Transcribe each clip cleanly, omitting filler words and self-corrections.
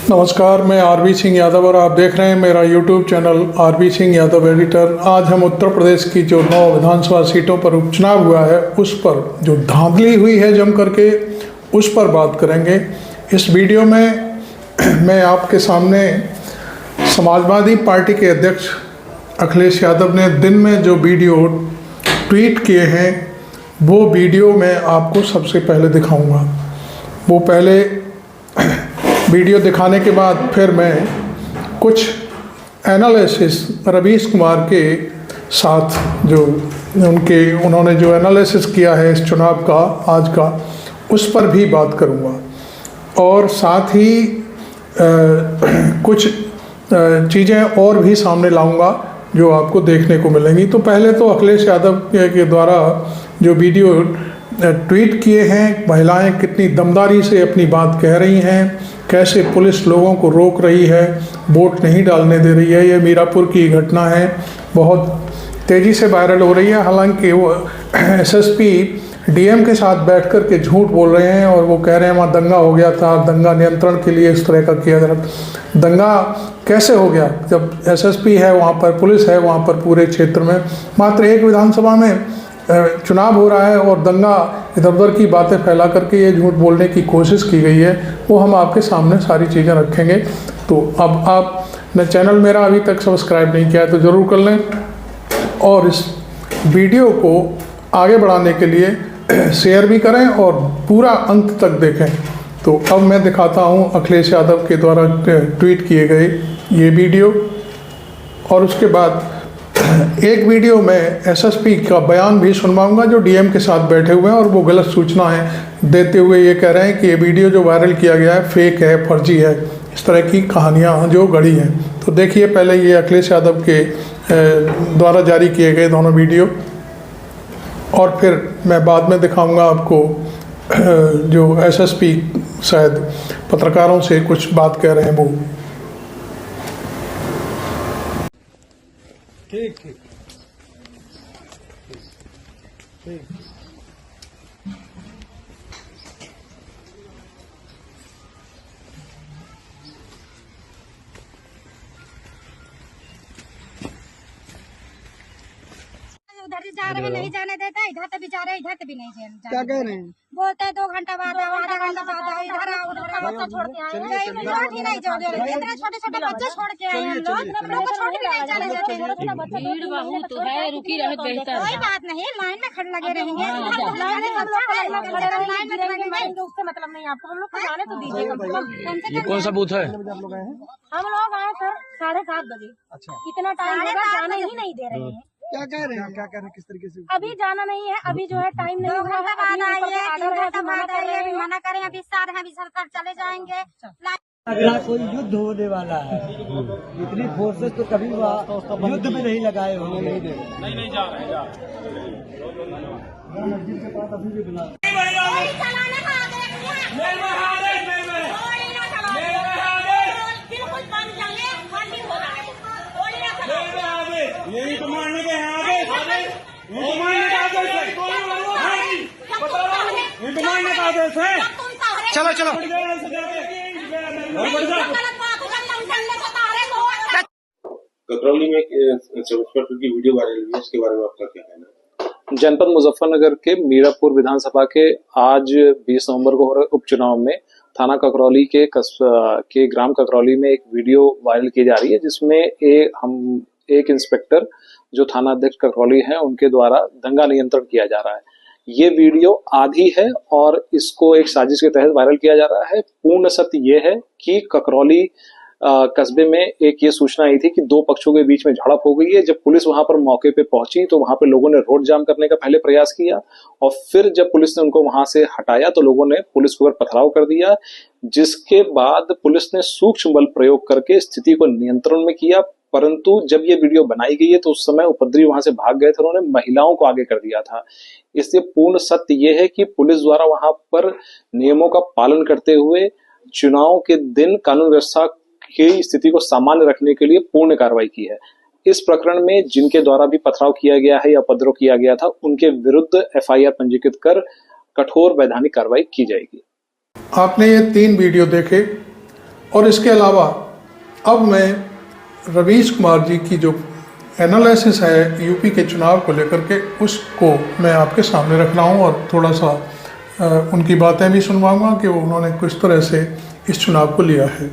नमस्कार, मैं आरबी सिंह यादव और आप देख रहे हैं मेरा YouTube channel RB Singh Yadav editor. आज हम उत्तर प्रदेश की जो 9 विधानसभा सीटों पर उपचुनाव हुआ है उस पर जो धांधली हुई है जम करके उस पर बात करेंगे। इस वीडियो में मैं आपके सामने समाजवादी पार्टी के अध्यक्ष अखिलेश यादव ने दिन में जो वीडियो ट्वीट किए हैं वो वीडियो मैं आपको सबसे पहले दिखाऊंगा। वो पहले वीडियो दिखाने के बाद फिर मैं कुछ एनालिसिस रवीश कुमार के साथ जो उन्होंने जो एनालिसिस किया है इस चुनाव का आज का, उस पर भी बात करूंगा और साथ ही कुछ चीज़ें और भी सामने लाऊंगा जो आपको देखने को मिलेंगी। तो पहले तो अखिलेश यादव के द्वारा जो वीडियो ट्वीट किए हैं, महिलाएं कितनी दमदारी से अपनी बात कह रही हैं, कैसे पुलिस लोगों को रोक रही है, वोट नहीं डालने दे रही है। ये मीरापुर की घटना है, बहुत तेज़ी से वायरल हो रही है। हालांकि वो एसएसपी डीएम के साथ बैठ कर के झूठ बोल रहे हैं और वो कह रहे हैं वहाँ दंगा हो गया था, दंगा नियंत्रण के लिए इस तरह का किया जा रहा। दंगा कैसे हो गया जब एसएसपी है वहाँ पर, पुलिस है वहाँ पर पूरे क्षेत्र में, मात्र एक विधानसभा में चुनाव हो रहा है और दंगा इधर उधर की बातें फैला करके ये झूठ बोलने की कोशिश की गई है। वो हम आपके सामने सारी चीज़ें रखेंगे। तो अब आपने चैनल मेरा अभी तक सब्सक्राइब नहीं किया है तो ज़रूर कर लें और इस वीडियो को आगे बढ़ाने के लिए शेयर भी करें और पूरा अंत तक देखें। तो अब मैं दिखाता हूँ अखिलेश यादव के द्वारा ट्वीट किए गए ये वीडियो और उसके बाद एक वीडियो में एसएसपी का बयान भी सुनवाऊंगा जो डीएम के साथ बैठे हुए हैं और वो गलत सूचना है देते हुए ये कह रहे हैं कि ये वीडियो जो वायरल किया गया है फेक है, फर्जी है, इस तरह की कहानियां जो गढ़ी हैं। तो देखिए पहले ये अखिलेश यादव के द्वारा जारी किए गए दोनों वीडियो और फिर मैं बाद में दिखाऊंगा आपको जो एसएसपी शायद पत्रकारों से कुछ बात कह रहे हैं वो। ठीक ठीक ठीक उधर से जा रहे हैं, नहीं जाने देता, इधर से भी जा रहे हैं, इधर से भी नहीं जाने। क्या कह रहे हैं? बोलते हैं 2 घंटा बाद आओ, आधा घंटा बाद आओ, इधर आओ, उधर आओ, बच्चा छोड़ के आए हैं। छोड़ ही नहीं जाओगे, इतने छोटे छोटे बच्चे छोड़ के आए हैं हम लोग को छोड़ के नहीं चले जाते हैं। भीड़ बहुत है, रुकी रहे बेहतर। कोई बात नहीं, लाइन में खड़े लगे रहेंगे, लाइन में सब लोग खड़े लगेंगे, उससे मतलब नहीं आपको, हम लोग को जाने तो दीजिए। ये कौन सा बूथ है? हम लोग आए सर 7:30 बजे। अच्छा, इतना टाइम होगा, जाने ही नहीं दे रहे हैं। क्या कह रहे हैं? क्या कह रहे हैं? किस तरीके से? अभी जाना नहीं है, अभी जो है टाइम नहीं हुआ है, अभी मना करें, अभी सारे हैं, अभी सरकार चले जाएंगे। अगला कोई युद्ध होने वाला है, इतनी फोर्सेस तो कभी युद्ध में नहीं लगाए होंगे। नहीं जा रहे हैं। यही तो मारने के हैं आगे, यही तो मारने का आदेश है, यही तो मारने का आदेश है। चलो चलो ककरौली में इंस्पेक्टर की वीडियो वायरल हुई है, इसके बारे में आपका क्या कहना है? जनपद मुजफ्फरनगर के मीरापुर विधानसभा के आज 20 नवंबर को हो रहे उपचुनाव में थाना ककरौली के ग्राम ककरौली में एक वीडियो वायरल की जा रही है जिसमें एक इंस्पेक्टर जो थाना अध्यक्ष ककरौली हैं उनके द्वारा दंगा नियंत्रण किया जा रहा है। ये वीडियो आधी है और इसको एक साजिश के तहत वायरल किया जा रहा है। पूर्ण सत्य ये है कि ककरौली कस्बे में एक ये सूचना आई थी कि 2 पक्षों के बीच में झड़प हो गई है। जब पुलिस वहां पर मौके पे पहुंची तो वहां पे लोगों ने रोड जाम करने का पहले प्रयास किया और फिर जब पुलिस ने उनको वहां से हटाया तो लोगों ने पुलिस के ऊपर पथराव कर दिया, जिसके बाद पुलिस ने सूक्ष्म बल प्रयोग करके स्थिति को नियंत्रण में किया। परंतु जब ये वीडियो बनाई गई है तो उस समय उपद्रवी वहां से भाग गए थे, उन्होंने महिलाओं को आगे कर दिया था। इसलिए पूर्ण सत्य ये है कि पुलिस द्वारा वहां पर नियमों का पालन करते हुए चुनाव के दिन कानून व्यवस्था की स्थिति को सामान्य रखने के लिए पूर्ण कार्रवाई की है। इस प्रकरण में जिनके द्वारा भी पथराव किया गया है या उपद्रव किया गया था उनके विरुद्ध एफआईआर पंजीकृत कर कठोर वैधानिक कार्रवाई की जाएगी। आपने ये 3 वीडियो देखे और इसके अलावा अब मैं रवीश कुमार जी की जो एनालिसिस है यूपी के चुनाव को लेकर के, उसको मैं आपके सामने रख रहा हूँ और थोड़ा सा उनकी बातें भी सुनवाऊंगा कि उन्होंने किस तरह से इस चुनाव को लिया है।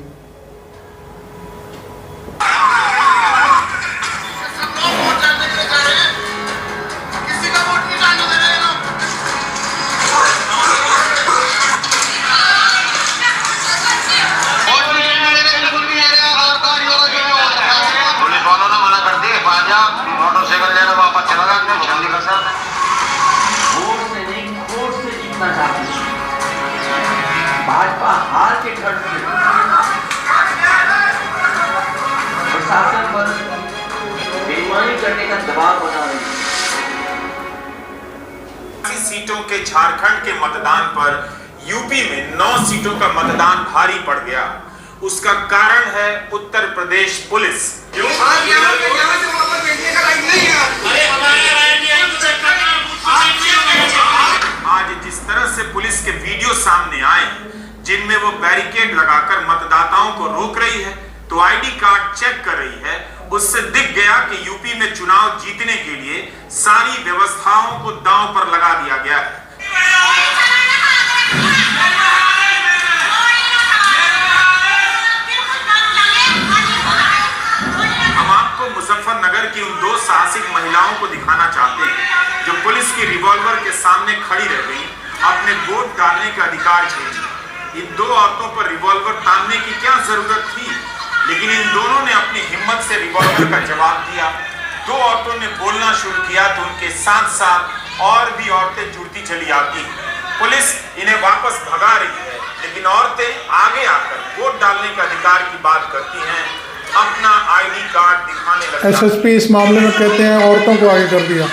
मोटरसाइकिल लेना वापस चला गया जल्दी कर सर भाजपा हार के घर प्रशासन पर बेईमानी करने का दबाव बना रही है। सीटों के झारखंड के मतदान पर यूपी में 9 सीटों का मतदान भारी पड़ गया। उसका कारण है उत्तर प्रदेश पुलिस। आज जिस तरह से पुलिस के वीडियो सामने आए जिनमें वो बैरिकेड लगाकर मतदाताओं को रोक रही है तो आईडी कार्ड चेक कर रही है, उससे दिख गया कि यूपी में चुनाव जीतने के लिए सारी व्यवस्थाओं को दांव पर लगा दिया गया है। हम आपको मुजफ्फरनगर की उन 2 साहसिक महिलाओं को दिखाना चाहते हैं जो पुलिस की रिवॉल्वर के सामने खड़ी रह गई, अपने वोट डालने का अधिकार छीन। इन 2 औरतों पर रिवॉल्वर तानने की क्या जरूरत थी, लेकिन इन दोनों ने अपनी हिम्मत से रिवॉल्वर का जवाब दिया। 2 औरतों ने बोलना शुरू किया तो उनके साथ साथ और भी औरतें जुड़ती चली आती। पुलिस इन्हें वापस भगा रही है, लेकिन औरतें आगे आकर वोट डालने का अधिकार की बात करती हैं, अपना आईडी कार्ड दिखाने लगती हैं। एसएसपी इस मामले में कहते हैं औरतों को आगे कर दिया।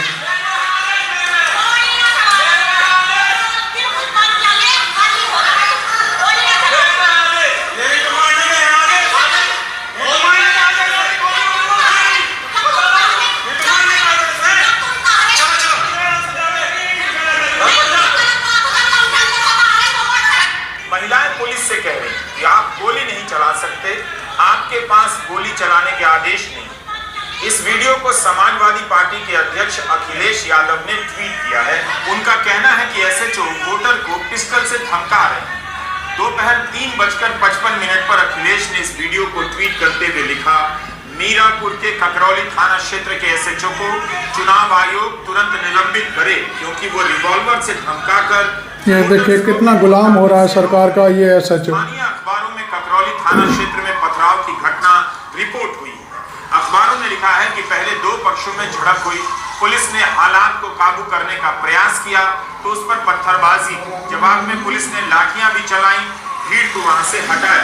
महिलाएं पुलिस से कह रही कि आप गोली नहीं चला सकते, आपके पास गोली चलाने के आदेश नहीं। इस वीडियो को समाजवादी पार्टी के अध्यक्ष अखिलेश यादव ने ट्वीट किया है। उनका कहना है कि एसएचओ वोटर को पिस्टल से धमका रहे हैं। दोपहर 3:55 पर अखिलेश ने इस वीडियो को ट्वीट करते हुए लिखा, मीरापुर के ककरौली थाना क्षेत्र के एसएचओ को चुनाव आयोग तुरंत निलंबित करे, क्योंकि वो रिवॉल्वर से धमकाकर। ये देखिए कितना गुलाम हो रहा है सरकार का ये एसएचओ। अखबारों में ककरौली थाना क्षेत्र में पथराव की घटना रिपोर्ट हुई। अखबारों ने लिखा है कि पहले 2 पक्षों में झड़प हुई, पुलिस ने हालात को काबू करने का प्रयास किया तो उस पर पत्थरबाजी, जवाब में पुलिस ने लाठियां भी चलाई, भीड़ को वहां से हटाया।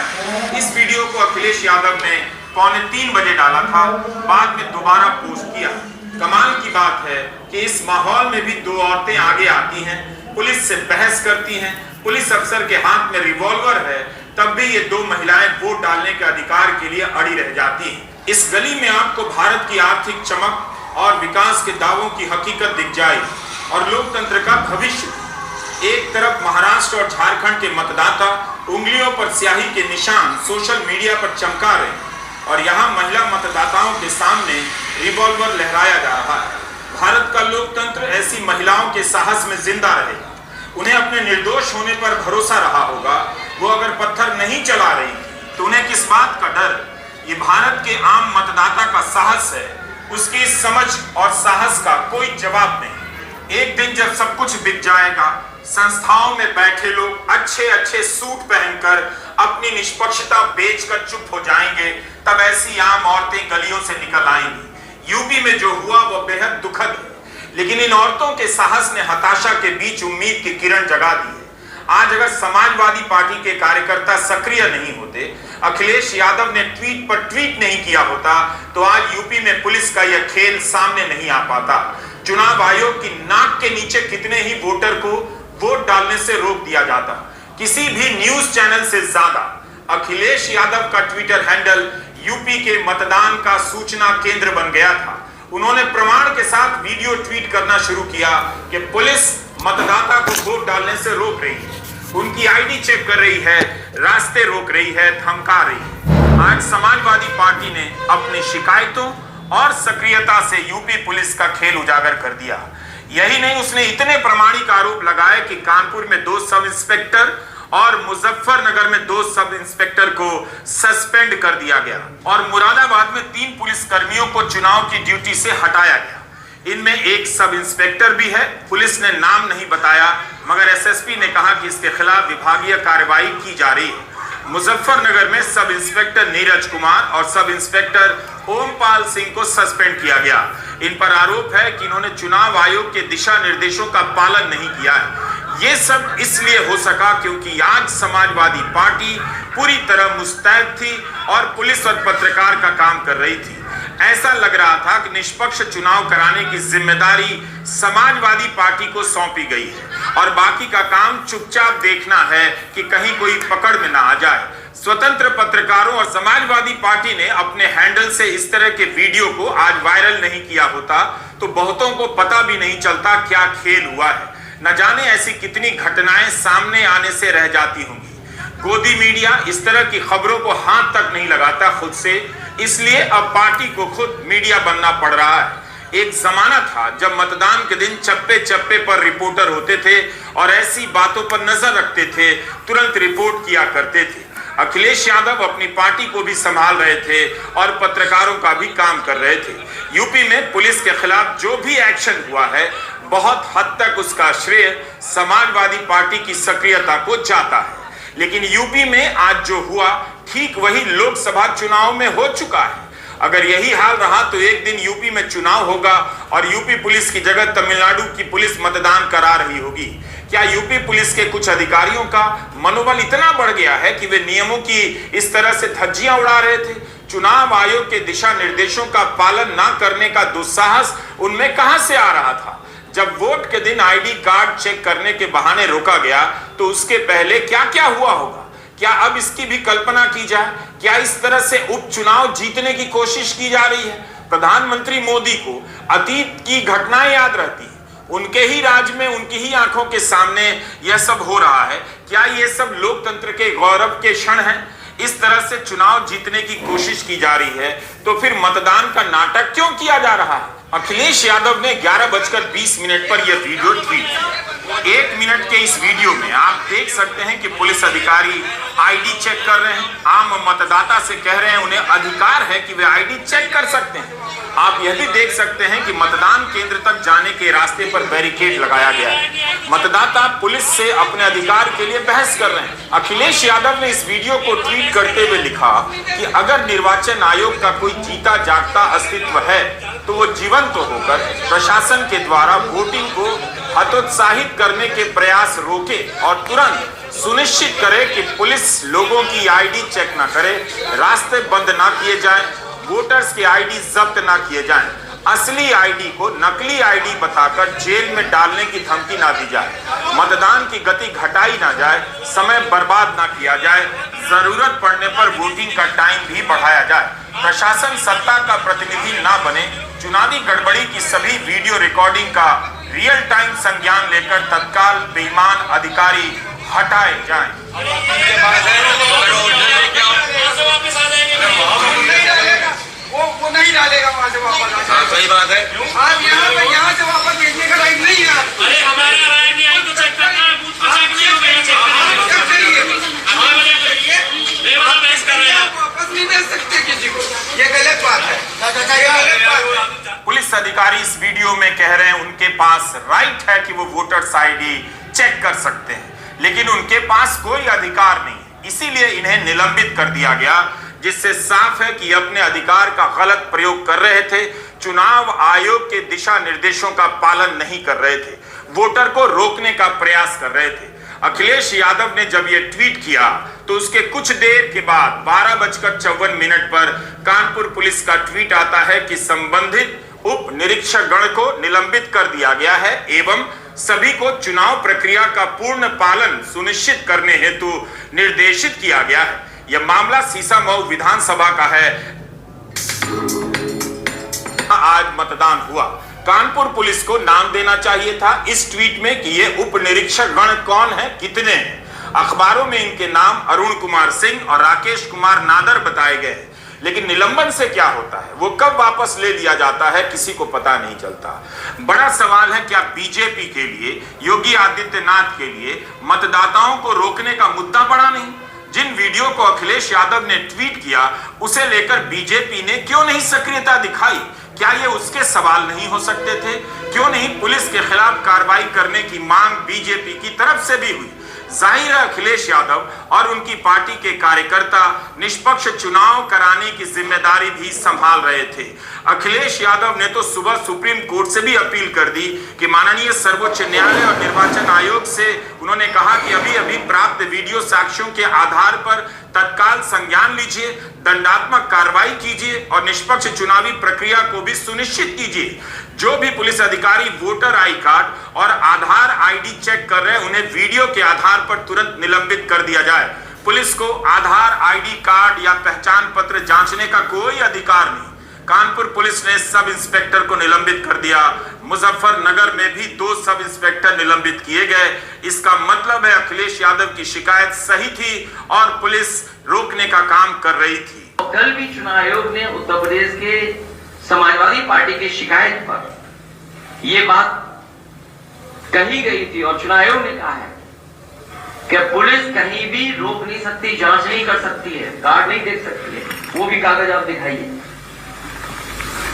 इस वीडियो को अखिलेश यादव ने 2:45 बजे डाला था, बाद में दोबारा पोस्ट किया। कमाल की बात है कि इस माहौल में भी 2 औरतें आगे आती हैं, पुलिस से बहस करती हैं। पुलिस अफसर के हाथ में रिवॉल्वर है, तब भी ये 2 महिलाएं वोट डालने के अधिकार के लिए अड़ी रह जाती हैं। इस गली में आपको भारत की आर्थिक चमक और विकास के दावों की हकीकत दिख जाए और लोकतंत्र का भविष्य। एक तरफ महाराष्ट्र और झारखंड के मतदाता उंगलियों पर स्याही के निशान सोशल मीडिया पर चमका रहे हैं और यहाँ महिला मतदाताओं के सामने रिवॉल्वर लहराया जा रहा है। भारत का लोकतंत्र ऐसी महिलाओं के साहस में जिंदा रहे। उन्हें अपने निर्दोष होने पर भरोसा रहा होगा। वो अगर पत्थर नहीं चला रही तो उन्हें किस बात का डर? ये भारत के आम मतदाता का साहस है, उसकी समझ और साहस का कोई जवाब नहीं। एक दिन जब सब कुछ बिक जाएगा, संस्थाओं में बैठे लोग अच्छे अच्छे सूट पहनकर अपनी निष्पक्षता बेचकर चुप हो जाएंगे, तब ऐसी आम औरतें गलियों से निकल आएंगी। यूपी में जो हुआ वो बेहद दुखद है, लेकिन इन औरतों के साहस ने हताशा के बीच उम्मीद की किरण जगा दी है। आज अगर समाजवादी पार्टी के कार्यकर्ता सक्रिय नहीं होते, अखिलेश यादव ने ट्वीट पर ट्वीट नहीं किया होता, तो आज यूपी में पुलिस का यह खेल सामने नहीं आ पाता। चुनाव आयोग की नाक के नीचे कितने ही वोटर को वोट डालने से रोक दिया जाता। किसी भी न्यूज चैनल से ज्यादा अखिलेश यादव का ट्विटर हैंडल यूपी के मतदान का सूचना केंद्र बन गया था। उन्होंने प्रमाण के साथ वीडियो ट्वीट करना शुरू किया कि पुलिस मतदाता को वोट डालने से रोक रही है, उनकी आईडी चेक कर रही है, रास्ते रोक रही है, धमका रही है। आज समाजवादी पार्टी ने अपनी शिकायतों और सक्रियता से यूपी पुलिस का खेल उजागर कर दिया। यही नहीं, उसने इतने प्रामाणिक आरोप लगाए कि कानपुर में 2 सब इंस्पेक्टर और मुजफ्फरनगर में 2 सब इंस्पेक्टर को सस्पेंड कर दिया गया और मुरादाबाद में 3 पुलिस कर्मियों को चुनाव की ड्यूटी से हटाया गया। इनमें एक सब इंस्पेक्टर भी है। पुलिस ने नाम नहीं बताया, मगर एसएसपी ने कहा कि इसके खिलाफ विभागीय कार्रवाई की जा रही है। मुजफ्फरनगर में सब इंस्पेक्टर नीरज कुमार और सब इंस्पेक्टर ओमपाल सिंह को सस्पेंड किया गया। इन पर आरोप है कि इन्होंने चुनाव आयोग के दिशा निर्देशों का पालन नहीं किया है। ये सब इसलिए हो सका क्योंकि आज समाजवादी पार्टी पूरी तरह मुस्तैद थी और पुलिस और पत्रकार का काम कर रही थी। ऐसा लग रहा था कि निष्पक्ष चुनाव कराने की जिम्मेदारी समाजवादी पार्टी को सौंपी गई है और बाकी का काम चुपचाप देखना है कि कहीं कोई पकड़ में ना आ जाए। स्वतंत्र पत्रकारों और समाजवादी पार्टी ने अपने हैंडल से इस तरह के वीडियो को आज वायरल नहीं किया होता तो बहुतों को पता भी नहीं चलता क्या खेल हुआ है। न जाने ऐसी कितनी घटनाएं सामने आने से रह जाती होंगी। गोदी मीडिया इस तरह की खबरों को हाथ तक नहीं लगाता खुद से, इसलिए अब पार्टी को खुद मीडिया बनना पड़ रहा है। एक जमाना था जब मतदान के दिन चप्पे चप्पे पर रिपोर्टर होते थे और ऐसी बातों पर नजर रखते थे, तुरंत रिपोर्ट किया करते थे। अखिलेश यादव अपनी पार्टी को भी संभाल रहे थे और पत्रकारों का भी काम कर रहे थे। यूपी में पुलिस के खिलाफ जो भी एक्शन हुआ है, बहुत हद तक उसका श्रेय समाजवादी पार्टी की सक्रियता को जाता है। लेकिन यूपी में आज जो हुआ, ठीक वही लोकसभा चुनाव में हो चुका है। अगर यही हाल रहा तो एक दिन यूपी में चुनाव होगा और यूपी पुलिस की जगह तमिलनाडु की पुलिस मतदान करा रही होगी। क्या यूपी पुलिस के कुछ अधिकारियों का मनोबल इतना बढ़ गया है कि वे नियमों की इस तरह से धज्जियां उड़ा रहे थे? चुनाव आयोग के दिशा निर्देशों का पालन ना करने का दुस्साहस उनमें कहां से आ रहा था? जब वोट के दिन आईडी कार्ड चेक करने के बहाने रोका गया तो उसके पहले क्या क्या हुआ होगा? क्या अब इसकी भी कल्पना की जाए? क्या इस तरह से उपचुनाव जीतने की कोशिश की जा रही है? प्रधानमंत्री मोदी को अतीत की घटनाएं याद रहती है, उनके ही राज में, उनकी ही आंखों के सामने यह सब हो रहा है। क्या ये सब लोकतंत्र के गौरव के क्षण हैं? इस तरह से चुनाव जीतने की कोशिश की जा रही है तो फिर मतदान का नाटक क्यों किया जा रहा है? अखिलेश यादव ने 11:20 पर यह वीडियो ट्वीट किया। 1 मिनट के इस वीडियो में आप देख सकते हैं कि पुलिस अधिकारी आईडी चेक कर रहे हैं। आम मतदाता से कह रहे हैं उन्हें अधिकार है कि वे आईडी चेक कर सकते हैं। आप यह भी देख सकते हैं कि मतदान केंद्र तक जाने के रास्ते पर बैरिकेड लगाया गया है। मतदाता पुलिस से अपने अधिकार के लिए बहस कर रहे हैं। अखिलेश यादव ने इस वीडियो को ट्वीट करते हुए लिखा कि अगर निर्वाचन आयोग का कोई जीता जागता अस्तित्व है तो वो जीवंत होकर प्रशासन के द्वारा वोटिंग को हतोत्साहित करने के प्रयास रोके और तुरंत सुनिश्चित करे कि पुलिस लोगों की आईडी चेक न करे, रास्ते बंद ना किए जाएं, वोटर्स की आईडी जब्त ना किए जाएं, असली आईडी को नकली आईडी बताकर जेल में डालने की धमकी ना दी जाए, मतदान की गति घटाई ना जाए, समय बर्बाद ना किया जाए, जरूरत पड़ने पर वोटिंग का टाइम भी बढ़ाया जाए, प्रशासन सत्ता का प्रतिनिधि ना बने, चुनावी गड़बड़ी की सभी वीडियो रिकॉर्डिंग का रियल टाइम संज्ञान लेकर तत्काल बेईमान अधिकारी हटाए जाएं। वो नहीं डालेगा वहाँ से वापस। सही बात है। आप यहाँ से वापस भेजने का राइट नहीं है। अरे हमारे राइट नहीं आई तो चेक करना है, बूथ पे चेक नहीं होगा, चेक वापस नहीं भेज सकते किसी को, ये गलत बात है। पुलिस अधिकारी इस वीडियो में कह रहे हैं उनके पास राइट है कि वो वोटर्स आईडी चेक कर सकते हैं, लेकिन उनके पास कोई अधिकार नहीं है, इसीलिए इन्हें निलंबित कर दिया गया, जिससे साफ है कि अपने अधिकार का गलत प्रयोग कर रहे थे, चुनाव आयोग के दिशा निर्देशों का पालन नहीं कर रहे थे, वोटर को रोकने का प्रयास कर रहे थे। अखिलेश यादव ने जब यह ट्वीट किया तो उसके कुछ देर के बाद 12:54 पर कानपुर पुलिस का ट्वीट आता है कि संबंधित उप निरीक्षक गण को निलंबित कर दिया गया है एवं सभी को चुनाव प्रक्रिया का पूर्ण पालन सुनिश्चित करने हेतु निर्देशित किया गया है। यह मामला सीसामऊ विधानसभा का है। आज मतदान हुआ। कानपुर पुलिस को नाम देना चाहिए था इस ट्वीट में कि ये उप निरीक्षक गण कौन है, कितने हैं। अखबारों में इनके नाम अरुण कुमार सिंह और राकेश कुमार नादर बताए गए, लेकिन निलंबन से क्या होता है, वो कब वापस ले लिया जाता है, किसी को पता नहीं चलता। बड़ा सवाल है, क्या बीजेपी के लिए, योगी आदित्यनाथ के लिए मतदाताओं को रोकने का मुद्दा बड़ा नहीं? जिन वीडियो को अखिलेश यादव ने ट्वीट किया, उसे लेकर बीजेपी ने क्यों नहीं सक्रियता दिखाई? क्या ये उसके सवाल नहीं हो सकते थे? क्यों नहीं पुलिस के खिलाफ कार्रवाई करने की मांग बीजेपी की तरफ से भी हुई? जाहिर है अखिलेश यादव और उनकी पार्टी के कार्यकर्ता निष्पक्ष चुनाव कराने की जिम्मेदारी भी संभाल रहे थे। अखिलेश यादव ने तो सुबह सुप्रीम कोर्ट से भी अपील कर दी कि माननीय सर्वोच्च न्यायालय और निर्वाचन आयोग से उन्होंने कहा कि अभी अभी प्राप्त वीडियो साक्ष्यों के आधार पर तत्काल संज्ञान लीजिए, दंडात्मक कार्रवाई कीजिए और निष्पक्ष चुनावी प्रक्रिया को भी सुनिश्चित कीजिए। जो भी पुलिस अधिकारी वोटर आई कार्ड और आधार आईडी चेक कर रहे हैं, उन्हें वीडियो के आधार पर तुरंत निलंबित कर दिया जाए। पुलिस को आधार आईडी कार्ड या पहचान पत्र जांचने का कोई अधिकार नहीं। कानपुर पुलिस ने सब इंस्पेक्टर को निलंबित कर दिया। मुजफ्फरनगर में भी 2 सब इंस्पेक्टर निलंबित किए गए। इसका मतलब है अखिलेश यादव की शिकायत सही थी और पुलिस रोकने का काम कर रही थी। कल भी चुनाव आयोग ने उत्तर प्रदेश के समाजवादी पार्टी की शिकायत पर यह बात कही गई थी और चुनाव आयोग ने कहा है कि पुलिस कहीं भी रोक नहीं सकती, जांच नहीं कर सकती है, कार्ड नहीं देख सकती है, वो भी कागज आप दिखाइए।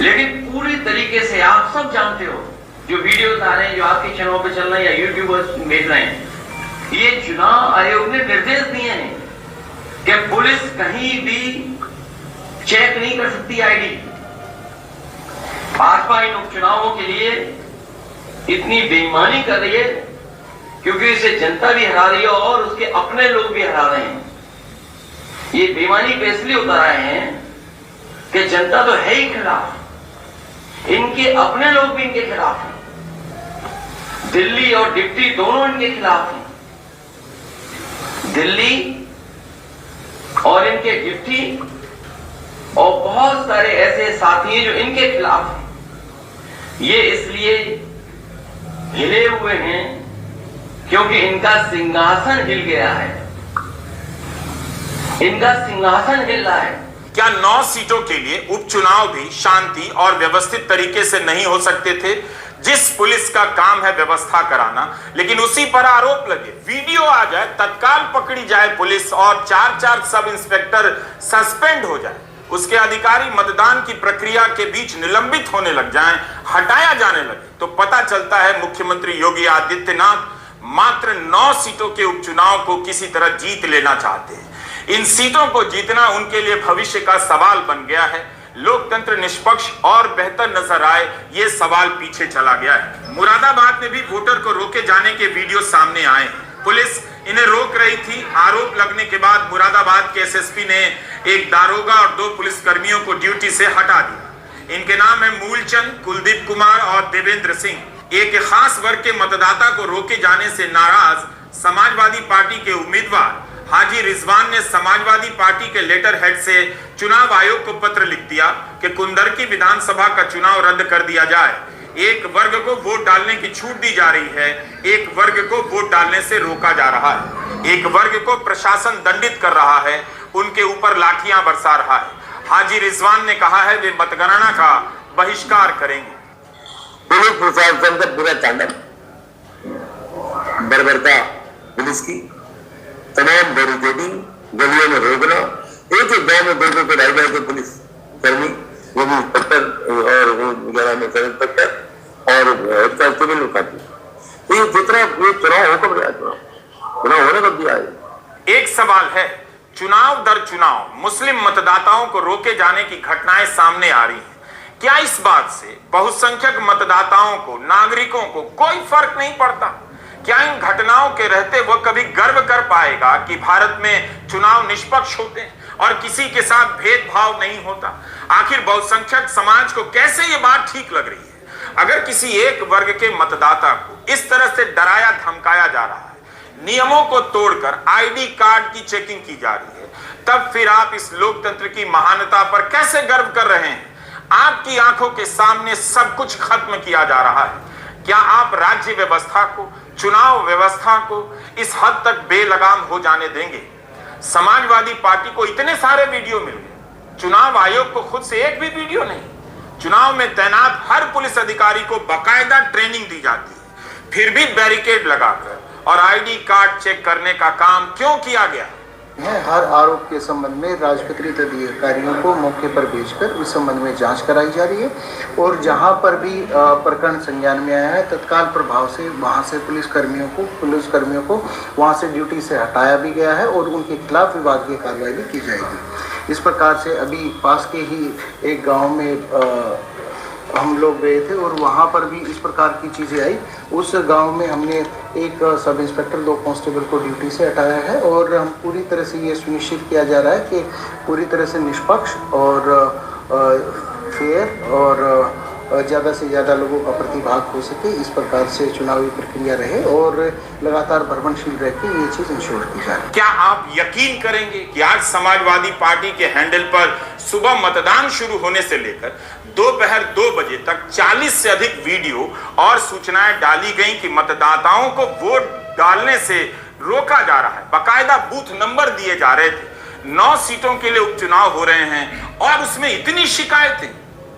लेकिन पूरी तरीके से आप सब जानते हो, जो वीडियोस आ रहे हैं, जो आपके चैनलों पे चल रहे हैं या यूट्यूबर्स भेज रहे हैं, ये चुनाव आयोग ने निर्देश दिए हैं कि पुलिस कहीं भी चेक नहीं कर सकती आईडी। भाजपा इन उपचुनावों के लिए इतनी बेईमानी कर रही है क्योंकि इसे जनता भी हरा रही है और उसके अपने लोग भी हरा रहे हैं। ये बेईमानी पे इसलिए उतर आए हैं कि जनता तो है ही खिलाफ, इनके अपने लोग भी इनके खिलाफ हैं। दिल्ली और डिप्टी दोनों इनके खिलाफ हैं। दिल्ली और इनके डिप्टी और बहुत सारे ऐसे साथी हैं जो इनके खिलाफ हैं। ये इसलिए हिले हुए हैं क्योंकि इनका सिंहासन हिल गया है, इनका सिंहासन हिल रहा है। क्या 9 सीटों के लिए उपचुनाव भी शांति और व्यवस्थित तरीके से नहीं हो सकते थे? जिस पुलिस का काम है व्यवस्था कराना, लेकिन उसी पर आरोप लगे, वीडियो आ जाए, तत्काल पकड़ी जाए पुलिस और 4-4 सब इंस्पेक्टर सस्पेंड हो जाए, उसके अधिकारी मतदान की प्रक्रिया के बीच निलंबित होने लग जाएं, हटाया जाने लगे, तो पता चलता है मुख्यमंत्री योगी आदित्यनाथ मात्र 9 सीटों के उपचुनाव को किसी तरह जीत लेना चाहते हैं। इन सीटों को जीतना उनके लिए भविष्य का सवाल बन गया है। लोकतंत्र निष्पक्ष और बेहतर नजर आए, ये सवाल पीछे चला गया है। मुरादाबाद में भी वोटर को रोके जाने के वीडियो सामने आए। पुलिस इन्हें रोक रही थी। आरोप लगने के बाद मुरादाबाद के एसएसपी ने एक दारोगा और 2 पुलिसकर्मियों को ड्यूटी से हटा दिया। इनके नाम है मूलचंद, कुलदीप कुमार और देवेंद्र सिंह। एक खास वर्ग के मतदाता को रोके जाने से नाराज समाजवादी पार्टी के उम्मीदवार हाजी रिजवान ने समाजवादी पार्टी के लेटर हेड से चुनाव आयोग को पत्र लिख दिया कि कुंदरकी विधानसभा का चुनाव रद्द कर दिया जाए। एक वर्ग को वोट डालने की छूट दी जा रही है, एक वर्ग को वोट डालने से रोका जा रहा है। एक वर्ग को प्रशासन दंडित कर रहा है, उनके ऊपर लाठियां बरसा रहा है। हाजी रिजवान ने कहा है वे मतगणना का बहिष्कार करेंगे। पुलिस प्रशासन का पूरा तांडव, बर्बरता पुलिस की, तमाम बैरिकेडिंग, गलियों में रोकना, एक एक गांव में 2-2 को ढाई के पुलिस कर्मी, वो भी इंस्पेक्टर और वगैरह में सब इंस्पेक्टर और सिविल उठाती। तो ये जितना ये चुनाव होकर रहा है, चुनाव होने को दिया है। एक सवाल है, चुनाव दर चुनाव मुस्लिम मतदाताओं को रोके जाने की घटनाएं सामने आ रही हैं। क्या इस बात से बहुसंख्यक मतदाताओं को, नागरिकों को कोई फर्क नहीं पड़ता? क्या इन घटनाओं के रहते वह कभी गर्व कर पाएगा कि भारत में चुनाव निष्पक्ष होते हैं और किसी के साथ भेदभाव नहीं होता? आखिर बहुसंख्यक समाज को कैसे ये बात ठीक लग रही है? अगर किसी एक वर्ग के मतदाता को इस तरह से डराया धमकाया जा रहा है, नियमों को तोड़कर आईडी कार्ड की चेकिंग की जा रही है, तब फिर आप इस लोकतंत्र की महानता पर कैसे गर्व कर रहे हैं? आपकी आंखों के सामने सब कुछ खत्म किया जा रहा है। क्या आप राज्य व्यवस्था को, चुनाव व्यवस्था को इस हद तक बेलगाम हो जाने देंगे? समाजवादी पार्टी को इतने सारे वीडियो मिल गए, चुनाव आयोग को खुद से एक भी वीडियो नहीं। चुनाव में तैनात हर पुलिस अधिकारी को बाकायदा ट्रेनिं दी जाती है, फिर भी बैरिकेड लगाकर और आईडी कार्ड चेक करने का काम क्यों किया गया? हर आरोप के संबंध में राजपत्रित अधिकारियों को मौके पर भेजकर इस संबंध में जांच कराई जा रही है और जहां पर भी प्रकरण संज्ञान में आया है तत्काल प्रभाव से वहां से पुलिसकर्मियों को वहां से ड्यूटी से हटाया भी गया है और उनके खिलाफ विभागीय कार्रवाई भी की जाएगी। इस प्रकार से अभी पास के ही एक गाँव में हम लोग गए थे और वहाँ पर भी इस प्रकार की चीज़ें आई। उस गांव में हमने एक सब इंस्पेक्टर 2 कांस्टेबल को ड्यूटी से हटाया है और हम पूरी तरह से ये सुनिश्चित किया जा रहा है कि पूरी तरह से निष्पक्ष और फेयर और ज़्यादा से ज़्यादा लोगों का प्रतिभाग हो सके, इस प्रकार से चुनावी प्रक्रिया रहे और लगातार भ्रमणशील रह के ये चीज़ इंश्योर की जाए। क्या आप यकीन करेंगे कि आज समाजवादी पार्टी के हैंडल पर सुबह मतदान शुरू होने से लेकर दोपहर 2 बजे तक 40 से अधिक वीडियो और सूचनाएं डाली गई कि मतदाताओं को वोट डालने से रोका जा रहा है। बाकायदा बूथ नंबर दिए जा रहे थे। 9 सीटों के लिए उपचुनाव हो रहे हैं और उसमें इतनी शिकायतें।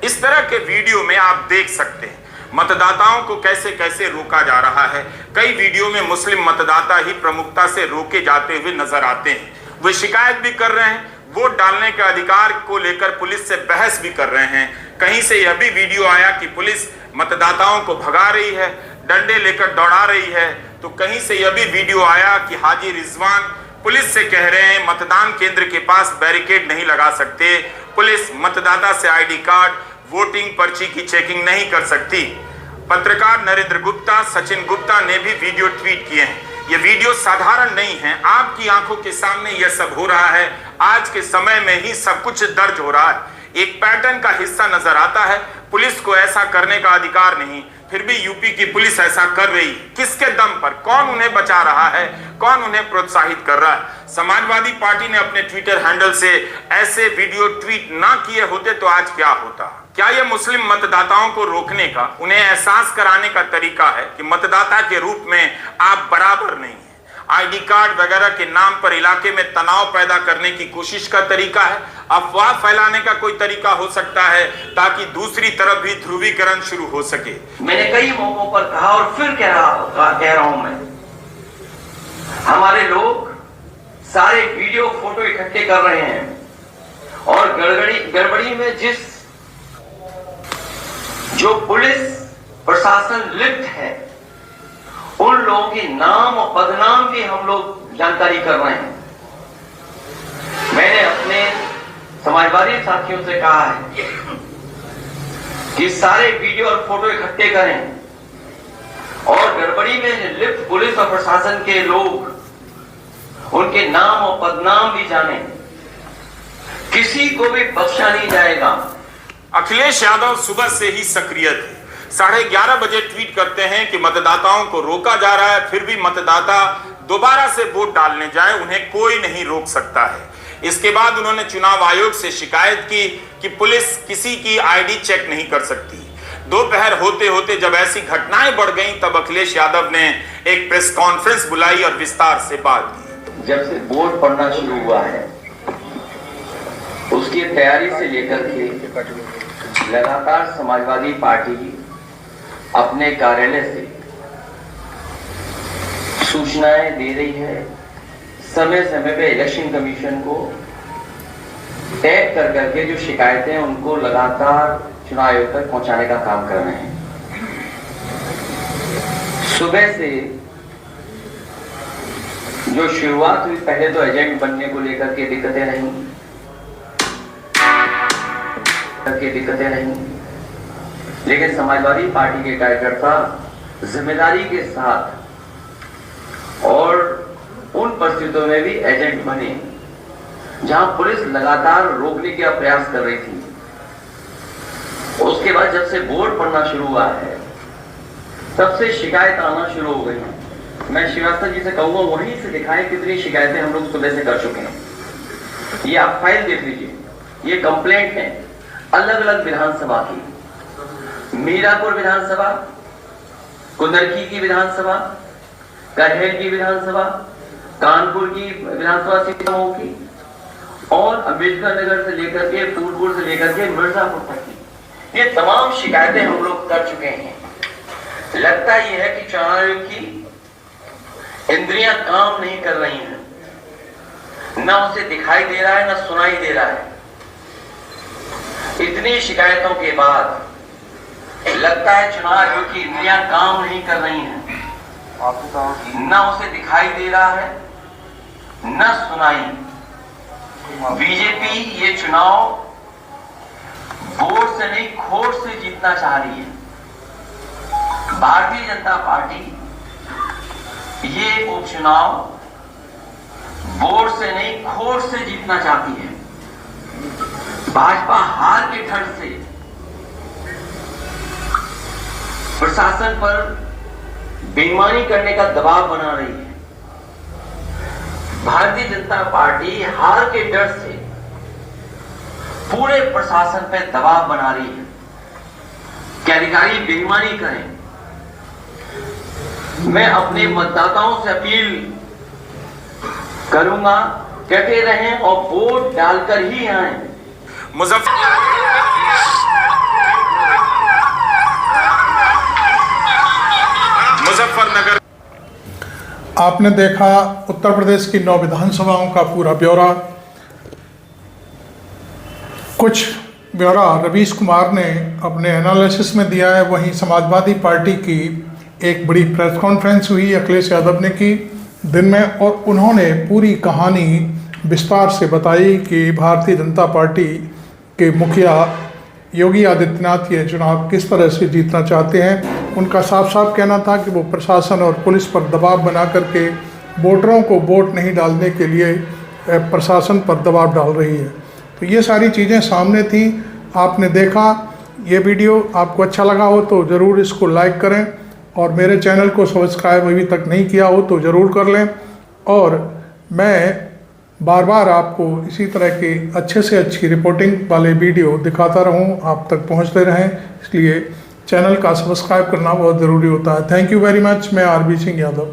इस तरह के वीडियो में आप देख सकते हैं मतदाताओं को कैसे कैसे रोका जा रहा है। कई वीडियो में मुस्लिम मतदाता ही प्रमुखता से रोके जाते हुए नजर आते हैं। वे शिकायत भी कर रहे हैं, वोट डालने के अधिकार को लेकर पुलिस से बहस भी कर रहे हैं। कहीं से यह भी वीडियो आया कि पुलिस मतदाताओं को भगा रही है, डंडे लेकर दौड़ा रही है। तो कहीं से यह भी वीडियो आया कि हाजी रिजवान पुलिस से कह रहे हैं मतदान केंद्र के पास बैरिकेड नहीं लगा सकते, पुलिस मतदाता से आईडी कार्ड, वोटिंग पर्ची की चेकिंग नहीं कर सकती। पत्रकार नरेंद्र गुप्ता, सचिन गुप्ता ने भी वीडियो ट्वीट किए हैं। ये वीडियो साधारण नहीं है, आपकी आंखों के सामने यह सब हो रहा है। आज के समय में ही सब कुछ दर्ज हो रहा है। एक पैटर्न का हिस्सा नजर आता है। पुलिस को ऐसा करने का अधिकार नहीं, फिर भी यूपी की पुलिस ऐसा कर रही। किसके दम पर? कौन उन्हें बचा रहा है? कौन उन्हें प्रोत्साहित कर रहा है? समाजवादी पार्टी ने अपने ट्विटर हैंडल से ऐसे वीडियो ट्वीट ना किए होते तो आज क्या होता? क्या यह मुस्लिम मतदाताओं को रोकने का, उन्हें एहसास कराने का तरीका है कि मतदाता के रूप में आप बराबर नहीं हैं? आईडी कार्ड वगैरह के नाम पर इलाके में तनाव पैदा करने की कोशिश का तरीका है? अफवाह फैलाने का कोई तरीका हो सकता है ताकि दूसरी तरफ भी ध्रुवीकरण शुरू हो सके? मैंने कई मौकों पर कहा और फिर कह रहा हूं मैं, हमारे लोग सारे वीडियो फोटो इकट्ठे कर रहे हैं और गड़बड़ी में जो पुलिस प्रशासन लिप्त है उन लोगों के नाम और बदनाम भी हम लोग जानकारी कर रहे हैं। मैंने अपने समाजवादी साथियों से कहा है कि सारे वीडियो और फोटो इकट्ठे करें और गड़बड़ी में लिप्त पुलिस और प्रशासन के लोग उनके नाम और बदनाम भी जाने। किसी को भी बख्शा नहीं जाएगा। अखिलेश यादव सुबह से ही सक्रिय थे। 11:30 बजे ट्वीट करते हैं कि मतदाताओं को रोका जा रहा है, फिर भी मतदाता दोबारा से वोट डालने जाए, उन्हें कोई नहीं रोक सकता है। इसके बाद उन्होंने चुनाव आयोग से शिकायत की कि पुलिस किसी की आईडी चेक नहीं कर सकती। दोपहर होते होते जब ऐसी घटनाएं बढ़ गईं, तब अखिलेश यादव ने एक प्रेस कॉन्फ्रेंस बुलाई और विस्तार से बात की। जब से वोट पड़ना शुरू हुआ है उसकी तैयारी से लेकर के लगातार समाजवादी पार्टी अपने कार्यालय से सूचनाएं दे रही है। समय समय पे इलेक्शन कमीशन को टैग कर करके जो शिकायतें उनको लगातार चुनाव आयोग तक पहुंचाने का काम कर रहे हैं। सुबह से जो शुरुआत हुई, पहले तो एजेंट बनने को लेकर के दिक्कतें रहीं, लेकिन समाजवादी पार्टी के कार्यकर्ता जिम्मेदारी के साथ और उन परिस्थितियों में भी एजेंट बने जहां पुलिस लगातार रोकने का प्रयास कर रही थी। उसके बाद जब से वोट पड़ना शुरू हुआ है तब से शिकायत आना शुरू हो गई हैं। मैं श्रीवास्तव जी से कहूंगा वहीं से दिखाएं कितनी शिकायतें हम लोग सुबह से कर चुके हैं। ये आप फाइल देख लीजिए, ये कंप्लेंट है अलग अलग विधानसभा की, मीरापुर विधानसभा, कुंदरकी की विधानसभा, करहेर की विधानसभा, कानपुर की विधानसभा सीटों की और अम्बेडकर नगर से लेकर के फूलपुर से लेकर के मिर्जापुर तक की ये तमाम शिकायतें हम लोग कर चुके हैं। लगता यह है कि चुनाव आयोग की इंद्रियां काम नहीं कर रही हैं, ना उसे दिखाई दे रहा है ना सुनाई दे रहा है। इतनी शिकायतों के बाद लगता है चुनाव आयोग की इंद्रियां काम नहीं कर रही हैं, ना उसे दिखाई दे रहा है ना सुनाई। बीजेपी ये चुनाव वोट से नहीं खोट से जीतना चाह रही है। भारतीय जनता पार्टी ये उपचुनाव वोट से नहीं खोट से जीतना चाहती है। भाजपा हार के डर से प्रशासन पर बेईमानी करने का दबाव बना रही है। भारतीय जनता पार्टी हार के डर से पूरे प्रशासन पर दबाव बना रही है कि अधिकारी बेईमानी करें। मैं अपने मतदाताओं से अपील करूंगा, डटे रहें और वोट डालकर ही आए। मुजफ्फरनगर आपने देखा उत्तर प्रदेश की 9 विधानसभाओं का पूरा ब्यौरा। कुछ ब्यौरा रवीश कुमार ने अपने एनालिसिस में दिया है, वहीं समाजवादी पार्टी की एक बड़ी प्रेस कॉन्फ्रेंस हुई अखिलेश यादव ने की दिन में, और उन्होंने पूरी कहानी विस्तार से बताई कि भारतीय जनता पार्टी के मुखिया योगी आदित्यनाथ ये चुनाव किस तरह से जीतना चाहते हैं। उनका साफ साफ कहना था कि वो प्रशासन और पुलिस पर दबाव बना करके वोटरों को वोट नहीं डालने के लिए प्रशासन पर दबाव डाल रही है। तो ये सारी चीज़ें सामने थी, आपने देखा। ये वीडियो आपको अच्छा लगा हो तो ज़रूर इसको लाइक करें, और मेरे चैनल को सब्सक्राइब अभी तक नहीं किया हो तो ज़रूर कर लें। और मैं बार बार आपको इसी तरह की अच्छे से अच्छी रिपोर्टिंग वाले वीडियो दिखाता रहूं, आप तक पहुंचते रहें, इसलिए चैनल का सब्सक्राइब करना बहुत ज़रूरी होता है। Thank you very much. मैं आरबी सिंह यादव।